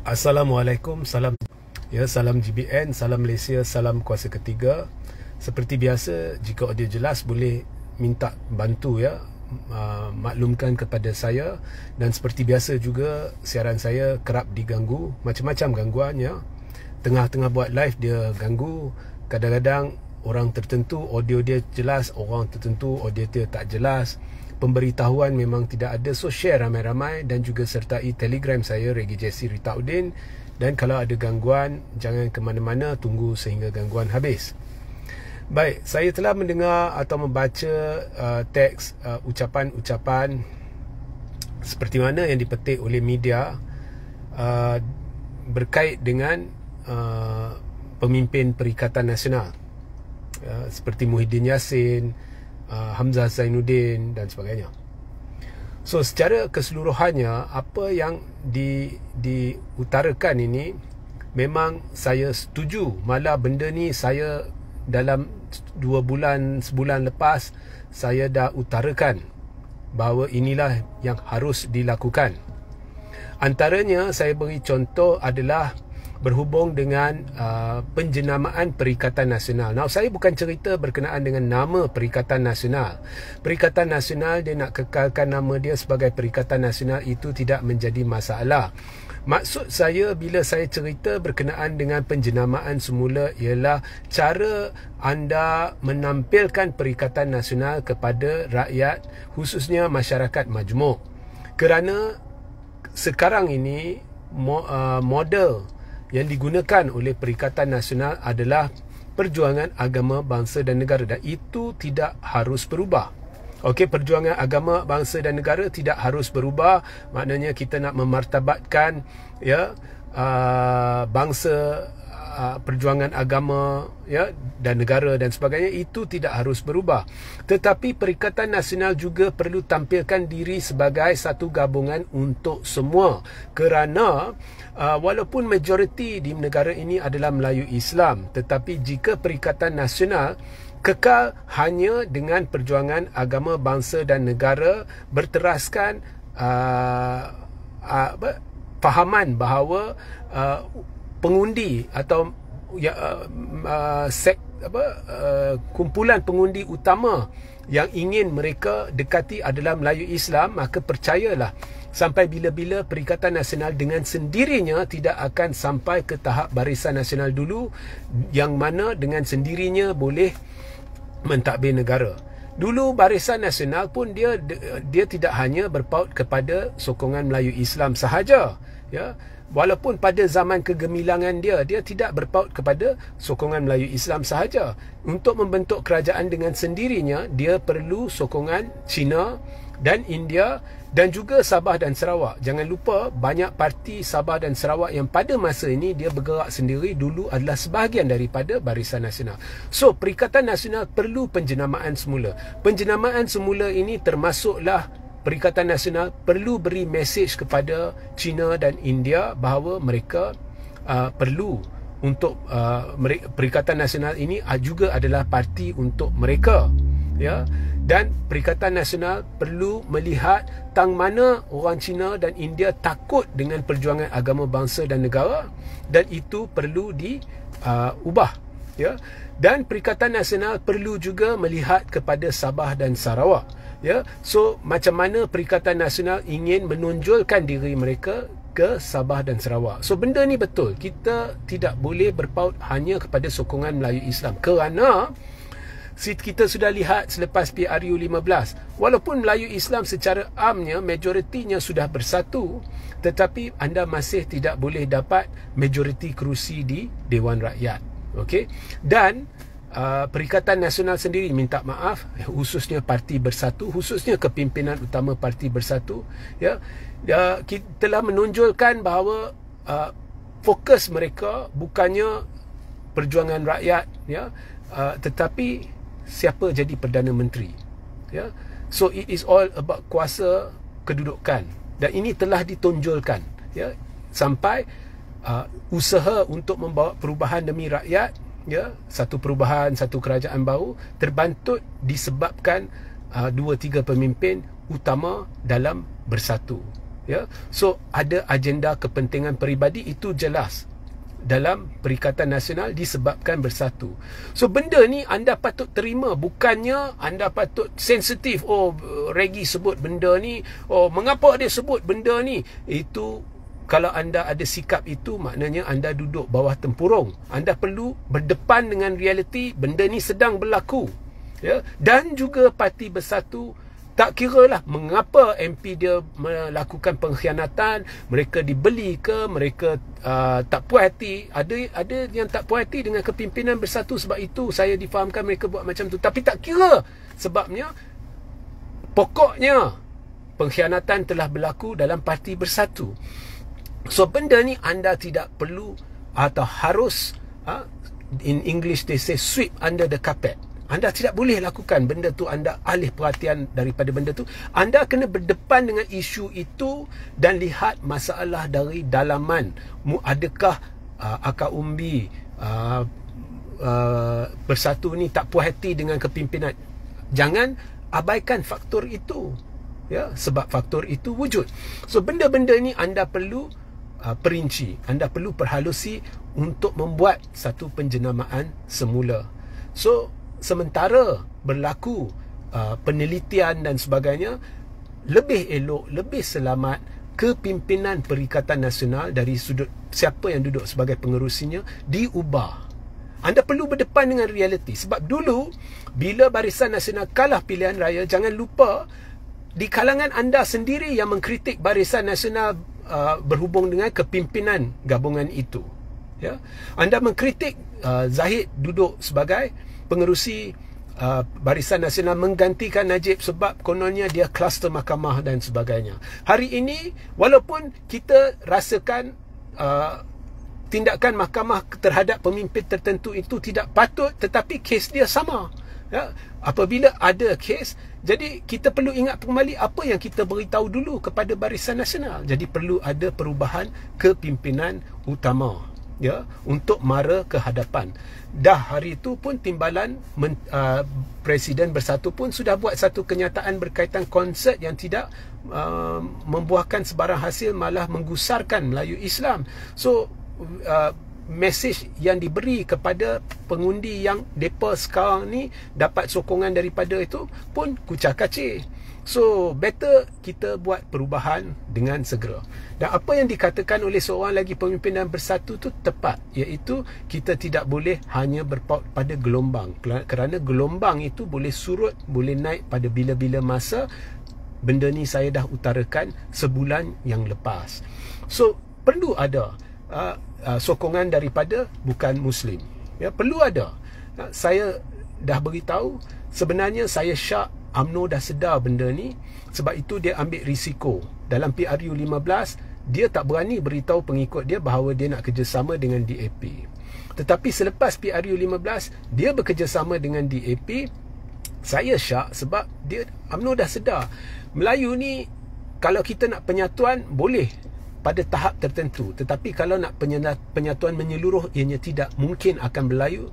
Assalamualaikum, salam GBN, salam Malaysia, salam kuasa ketiga. Seperti biasa, jika audio jelas boleh minta bantu maklumkan kepada saya. Dan seperti biasa juga, siaran saya kerap diganggu, macam-macam gangguannya. Tengah-tengah buat live dia ganggu. Kadang-kadang orang tertentu audio dia jelas, orang tertentu audio dia tak jelas. Pemberitahuan memang tidak ada, so share ramai-ramai dan juga sertai Telegram saya Regi Jesse Ritaudin. Dan kalau ada gangguan, jangan ke mana-mana, tunggu sehingga gangguan habis. Baik, saya telah mendengar atau membaca teks ucapan-ucapan seperti mana yang dipetik oleh media berkait dengan pemimpin Perikatan Nasional seperti Muhyiddin Yassin, Hamzah Zainuddin dan sebagainya. So secara keseluruhannya, apa yang diutarakan ini memang saya setuju. Malah benda ni saya dalam 2 bulan, sebulan lepas saya dah utarakan bahawa inilah yang harus dilakukan. Antaranya saya beri contoh adalah berhubung dengan penjenamaan Perikatan Nasional. Now, saya bukan cerita berkenaan dengan nama Perikatan Nasional. Perikatan Nasional, dia nak kekalkan nama dia sebagai Perikatan Nasional, itu tidak menjadi masalah. Maksud saya bila saya cerita berkenaan dengan penjenamaan semula ialah cara anda menampilkan Perikatan Nasional kepada rakyat, khususnya masyarakat majmuk. Kerana sekarang ini model yang digunakan oleh Perikatan Nasional adalah perjuangan agama, bangsa dan negara, dan itu tidak harus berubah. Okey, perjuangan agama, bangsa dan negara tidak harus berubah. Maknanya kita nak memartabatkan bangsa, perjuangan agama dan negara dan sebagainya, itu tidak harus berubah. Tetapi Perikatan Nasional juga perlu tampilkan diri sebagai satu gabungan untuk semua. Kerana walaupun majoriti di negara ini adalah Melayu Islam, tetapi jika Perikatan Nasional kekal hanya dengan perjuangan agama, bangsa dan negara, berteraskan fahaman bahawa pengundi atau kumpulan pengundi utama yang ingin mereka dekati adalah Melayu Islam, maka percayalah, sampai bila-bila Perikatan Nasional dengan sendirinya tidak akan sampai ke tahap Barisan Nasional dulu, yang mana dengan sendirinya boleh mentadbir negara. Dulu Barisan Nasional pun dia tidak hanya berpaut kepada sokongan Melayu Islam sahaja, walaupun pada zaman kegemilangan dia tidak berpaut kepada sokongan Melayu Islam sahaja. Untuk membentuk kerajaan dengan sendirinya, dia perlu sokongan China dan India dan juga Sabah dan Sarawak. Jangan lupa, banyak parti Sabah dan Sarawak yang pada masa ini dia bergerak sendiri dulu adalah sebahagian daripada Barisan Nasional. So, Perikatan Nasional perlu penjenamaan semula. Penjenamaan semula ini termasuklah Perikatan Nasional perlu beri mesej kepada China dan India bahawa mereka perlu untuk Perikatan Nasional ini juga adalah parti untuk mereka, dan Perikatan Nasional perlu melihat tang mana orang China dan India takut dengan perjuangan agama, bangsa dan negara, dan itu perlu diubah, dan Perikatan Nasional perlu juga melihat kepada Sabah dan Sarawak. So macam mana Perikatan Nasional ingin menonjolkan diri mereka ke Sabah dan Sarawak. So benda ni betul, kita tidak boleh berpaut hanya kepada sokongan Melayu Islam, kerana kita sudah lihat selepas PRU 15, walaupun Melayu Islam secara amnya majoritinya sudah bersatu, tetapi anda masih tidak boleh dapat majoriti kerusi di Dewan Rakyat. Okey, dan Perikatan Nasional sendiri minta maaf, khususnya Parti Bersatu, khususnya kepimpinan utama Parti Bersatu, kita telah menonjolkan bahawa fokus mereka bukannya perjuangan rakyat, tetapi siapa jadi Perdana Menteri. So it is all about kuasa kedudukan, dan ini telah ditonjolkan, sampai usaha untuk membawa perubahan demi rakyat, satu perubahan, satu kerajaan baru terbantut disebabkan 2-3 pemimpin utama dalam bersatu. Ya, so ada agenda kepentingan peribadi, itu jelas dalam Perikatan Nasional disebabkan bersatu. So benda ni anda patut terima, bukannya anda patut sensitif. Oh, Regi sebut benda ni, oh mengapa dia sebut benda ni. Itu kalau anda ada sikap itu, maknanya anda duduk bawah tempurung. Anda perlu berdepan dengan realiti, benda ni sedang berlaku. Ya, dan juga Parti Bersatu tak kira lah mengapa MP dia melakukan pengkhianatan, mereka dibeli ke, mereka tak puas hati. Ada yang tak puas hati dengan kepimpinan Bersatu, sebab itu saya difahamkan mereka buat macam tu. Tapi tak kira, sebabnya pokoknya pengkhianatan telah berlaku dalam Parti Bersatu. So benda ni anda tidak perlu atau harus, in English they say sweep under the carpet. Anda tidak boleh lakukan benda tu, anda alih perhatian daripada benda tu. Anda kena berdepan dengan isu itu dan lihat masalah dari dalaman. Adakah akar umbi Bersatu ni tak puas hati dengan kepimpinan? Jangan abaikan faktor itu, ya, sebab faktor itu wujud. So benda-benda ni anda perlu perinci, anda perlu perhalusi untuk membuat satu penjenamaan semula. So sementara berlaku penelitian dan sebagainya, lebih elok, lebih selamat kepimpinan Perikatan Nasional dari sudut siapa yang duduk sebagai pengerusinya diubah. Anda perlu berdepan dengan realiti. Sebab dulu bila Barisan Nasional kalah pilihan raya, jangan lupa di kalangan anda sendiri yang mengkritik Barisan Nasional berhubung dengan kepimpinan gabungan itu. Ya, anda mengkritik Zahid duduk sebagai pengerusi Barisan Nasional, menggantikan Najib sebab kononnya dia kluster mahkamah dan sebagainya. Hari ini walaupun kita rasakan tindakan mahkamah terhadap pemimpin tertentu itu tidak patut, tetapi kes dia sama. Ya, apabila ada kes, jadi kita perlu ingat kembali apa yang kita beritahu dulu kepada Barisan Nasional. Jadi perlu ada perubahan kepimpinan utama, ya, untuk mara ke hadapan. Dah hari itu pun timbalan Presiden Bersatu pun sudah buat satu kenyataan berkaitan konsert yang tidak membuahkan sebarang hasil, malah menggusarkan Melayu Islam. So mesej yang diberi kepada pengundi yang depa sekarang ni dapat sokongan daripada itu pun kucak-kacir. So better kita buat perubahan dengan segera. Dan apa yang dikatakan oleh seorang lagi pemimpin dan Bersatu tu tepat, iaitu kita tidak boleh hanya berpaut pada gelombang, kerana gelombang itu boleh surut, boleh naik pada bila-bila masa. Benda ni saya dah utarakan sebulan yang lepas. So perlu ada sokongan daripada bukan Muslim, ya, perlu ada. Saya dah beritahu, sebenarnya saya syak UMNO dah sedar benda ni, sebab itu dia ambil risiko. Dalam PRU 15 dia tak berani beritahu pengikut dia bahawa dia nak kerjasama dengan DAP. Tetapi selepas PRU 15 dia bekerjasama dengan DAP. Saya syak sebab dia UMNO dah sedar Melayu ni, kalau kita nak penyatuan boleh pada tahap tertentu, tetapi kalau nak penyatuan menyeluruh, ianya tidak mungkin akan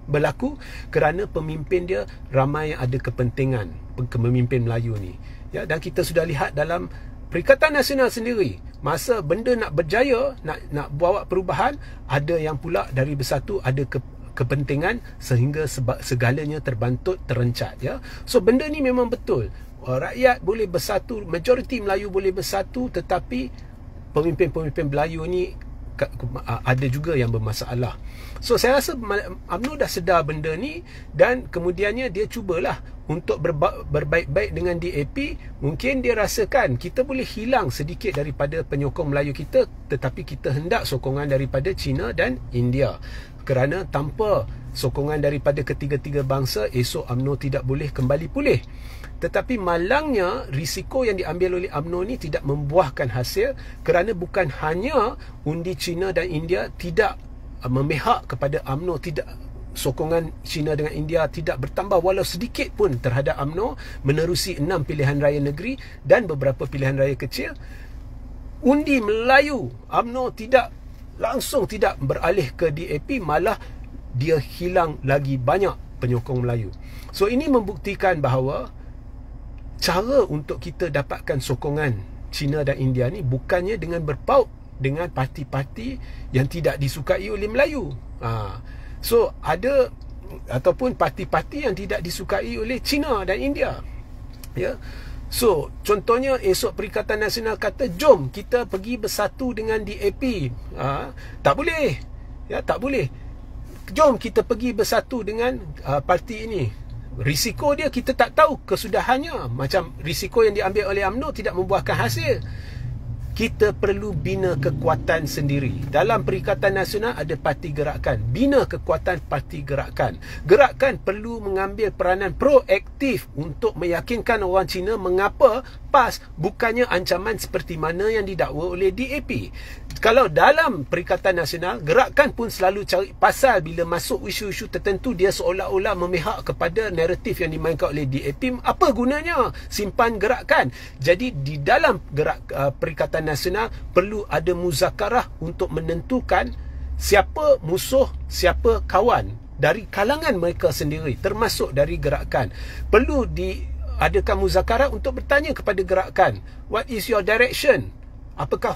berlaku kerana pemimpin dia ramai yang ada kepentingan, pemimpin Melayu ni, ya. Dan kita sudah lihat dalam Perikatan Nasional sendiri, masa benda nak berjaya, nak bawa perubahan, ada yang pula dari Bersatu ada kepentingan sehingga segalanya terbantut, terencat, ya. So benda ni memang betul, rakyat boleh bersatu, majoriti Melayu boleh bersatu, tetapi pemimpin-pemimpin Melayu ni ada juga yang bermasalah. So saya rasa UMNO dah sedar benda ni, dan kemudiannya dia cubalah untuk berbaik-baik dengan DAP. Mungkin dia rasakan kita boleh hilang sedikit daripada penyokong Melayu kita, tetapi kita hendak sokongan daripada China dan India. Kerana tanpa sokongan daripada ketiga-tiga bangsa, esok UMNO tidak boleh kembali pulih. Tetapi malangnya risiko yang diambil oleh UMNO ni tidak membuahkan hasil, kerana bukan hanya undi China dan India tidak memihak kepada UMNO, tidak, sokongan China dengan India tidak bertambah walau sedikit pun terhadap UMNO, menerusi 6 pilihan raya negeri dan beberapa pilihan raya kecil. Undi Melayu, UMNO langsung tidak beralih ke DAP, malah dia hilang lagi banyak penyokong Melayu. So ini membuktikan bahawa cara untuk kita dapatkan sokongan China dan India ni bukannya dengan berpaut dengan parti-parti yang tidak disukai oleh Melayu. So ada ataupun parti-parti yang tidak disukai oleh China dan India. Ya. So contohnya esok Perikatan Nasional kata jom kita pergi bersatu dengan DAP. Tak boleh. Ya, tak boleh. Jom kita pergi bersatu dengan parti ini. Risiko dia kita tak tahu kesudahannya. Macam risiko yang diambil oleh UMNO tidak membuahkan hasil. Kita perlu bina kekuatan sendiri. Dalam Perikatan Nasional ada parti gerakan. Bina kekuatan parti gerakan. Gerakan perlu mengambil peranan proaktif untuk meyakinkan orang Cina mengapa PAS bukannya ancaman seperti mana yang didakwa oleh DAP. Kalau dalam Perikatan Nasional, gerakan pun selalu cari pasal bila masuk isu-isu tertentu, dia seolah-olah memihak kepada naratif yang dimainkan oleh DAP. Apa gunanya simpan gerakan? Jadi di dalam Perikatan Nasional perlu ada muzakarah untuk menentukan siapa musuh, siapa kawan dari kalangan mereka sendiri, termasuk dari gerakan. Perlu diadakan muzakarah untuk bertanya kepada gerakan, what is your direction? Apakah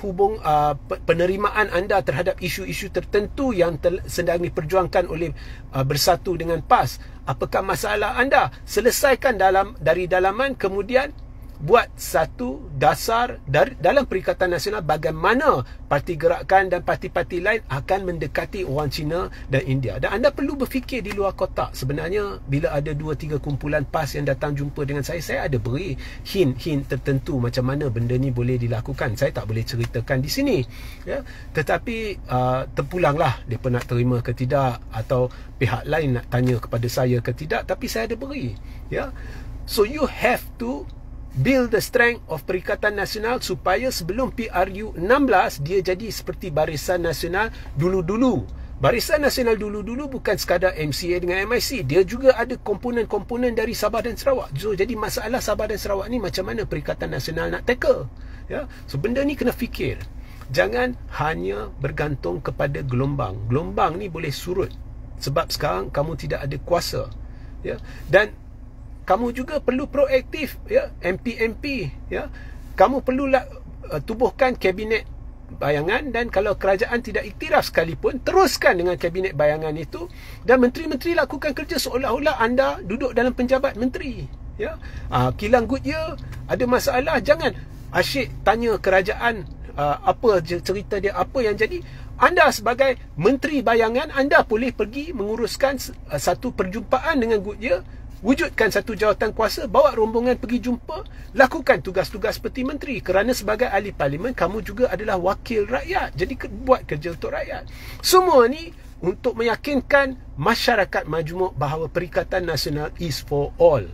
penerimaan anda terhadap isu-isu tertentu yang sedang diperjuangkan oleh bersatu dengan PAS? Apakah masalah anda? Selesaikan dari dalaman, kemudian buat satu dasar dalam Perikatan Nasional bagaimana parti gerakan dan parti-parti lain akan mendekati orang Cina dan India. Dan anda perlu berfikir di luar kotak. Sebenarnya bila ada 2-3 kumpulan PAS yang datang jumpa dengan saya ada beri hint-hint tertentu macam mana benda ni boleh dilakukan. Saya tak boleh ceritakan di sini, ya. Tetapi terpulanglah mereka nak terima ke tidak, atau pihak lain nak tanya kepada saya ke tidak, tapi saya ada beri, ya. So you have to build the strength of Perikatan Nasional supaya sebelum PRU 16 dia jadi seperti Barisan Nasional dulu-dulu. Barisan Nasional dulu-dulu bukan sekadar MCA dengan MIC, dia juga ada komponen-komponen dari Sabah dan Sarawak. So jadi masalah Sabah dan Sarawak ni macam mana Perikatan Nasional nak tackle, ya. So benda ni kena fikir. Jangan hanya bergantung kepada gelombang. Gelombang ni boleh surut sebab sekarang kamu tidak ada kuasa, ya. Dan kamu juga perlu proaktif, ya, MP, ya. Kamu perlulah tubuhkan kabinet bayangan, dan kalau kerajaan tidak iktiraf sekalipun, teruskan dengan kabinet bayangan itu, dan menteri-menteri lakukan kerja seolah-olah anda duduk dalam penjabat menteri, ya. Kilang Goodyear ada masalah, jangan asyik tanya kerajaan apa cerita dia, apa yang jadi. Anda sebagai menteri bayangan, anda boleh pergi menguruskan satu perjumpaan dengan Goodyear, wujudkan satu jawatan kuasa, bawa rombongan pergi jumpa, lakukan tugas-tugas seperti menteri, kerana sebagai ahli parlimen kamu juga adalah wakil rakyat. Jadi buat kerja untuk rakyat. Semua ni untuk meyakinkan masyarakat majmuk bahawa Perikatan Nasional is for all,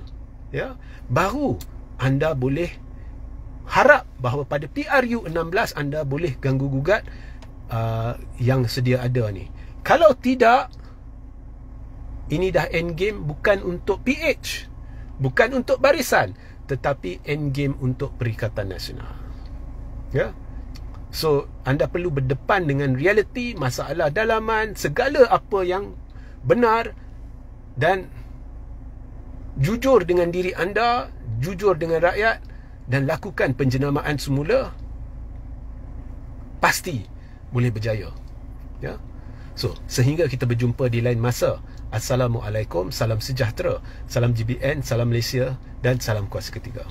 ya. Baru anda boleh harap bahawa pada PRU 16 anda boleh ganggu gugat yang sedia ada ni. Kalau tidak, ini dah end game bukan untuk PH, bukan untuk barisan, tetapi end game untuk Perikatan Nasional, ya. So anda perlu berdepan dengan realiti, masalah dalaman, segala apa yang benar, dan jujur dengan diri anda, jujur dengan rakyat, dan lakukan penjenamaan semula, pasti boleh berjaya, ya. So sehingga kita berjumpa di lain masa. Assalamualaikum, salam sejahtera, salam GBN, salam Malaysia, dan salam kuasa ketiga.